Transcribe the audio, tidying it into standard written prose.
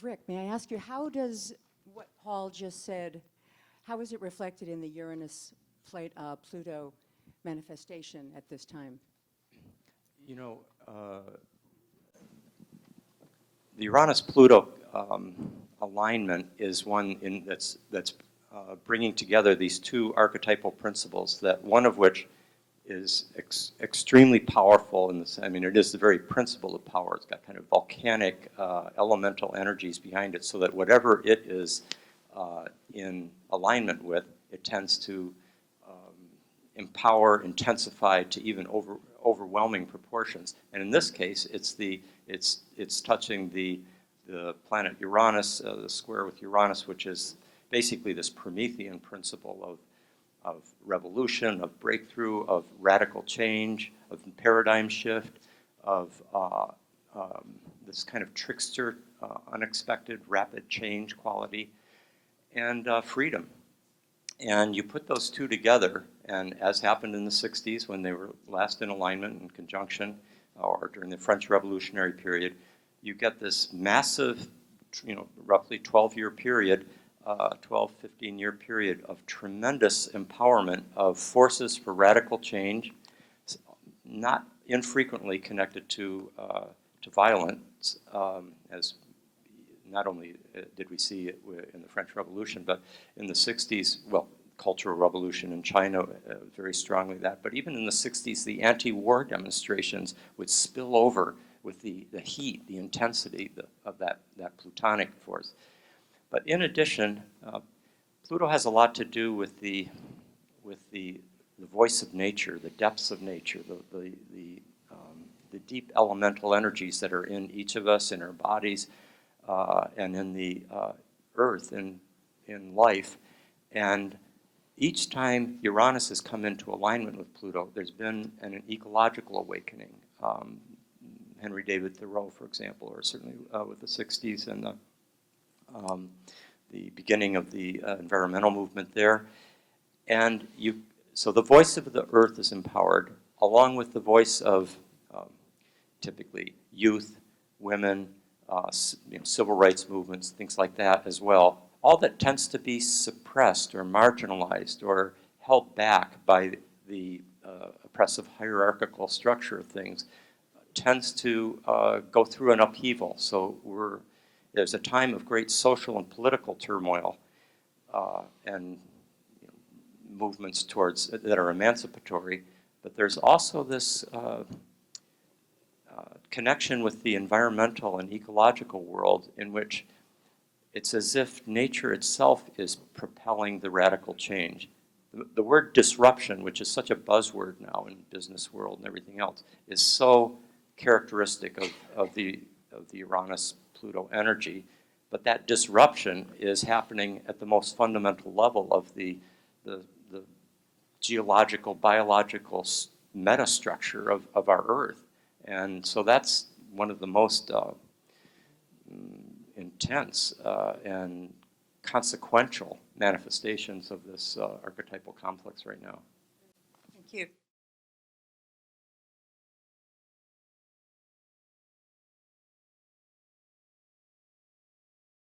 Rick, may I ask you, how does what Paul just said, how is it reflected in the Uranus-Pluto manifestation at this time? You know, the Uranus-Pluto alignment is one that's bringing together these two archetypal principles, that one of which is extremely powerful in this. I mean, it is the very principle of power. It's got kind of volcanic elemental energies behind it, so that whatever it is in alignment with, it tends to empower, intensify to even overwhelming proportions. And in this case, it's touching the planet Uranus, the square with Uranus, which is basically this Promethean principle of revolution, of breakthrough, of radical change, of paradigm shift, of this kind of trickster, unexpected, rapid change quality, and freedom. And you put those two together, and as happened in the 60s when they were last in alignment in conjunction, or during the French Revolutionary period, you get this massive, roughly 12-year period, 12, 15-year period of tremendous empowerment of forces for radical change, not infrequently connected to violence, as not only did we see it in the French Revolution, but in the 60s, well, Cultural Revolution in China, very strongly that, but even in the 60s, the anti-war demonstrations would spill over with the heat, the intensity of that plutonic force. But in addition, Pluto has a lot to do with the voice of nature, the depths of nature, the deep elemental energies that are in each of us, in our bodies, and in the earth, in life. And each time Uranus has come into alignment with Pluto, there's been an ecological awakening. Henry David Thoreau, for example, or certainly with the 60s and the beginning of the environmental movement there. And so the voice of the earth is empowered, along with the voice of typically youth, women, civil rights movements, things like that as well. All that tends to be suppressed or marginalized or held back by the oppressive hierarchical structure of things tends to go through an upheaval. So there's a time of great social and political turmoil and movements that are emancipatory, but there's also this connection with the environmental and ecological world in which it's as if nature itself is propelling the radical change. The word disruption, which is such a buzzword now in the business world and everything else, is so characteristic of the Uranus-Pluto energy. But that disruption is happening at the most fundamental level of the geological, biological metastructure of our Earth. And so that's one of the most intense and consequential manifestations of this archetypal complex right now. Thank you.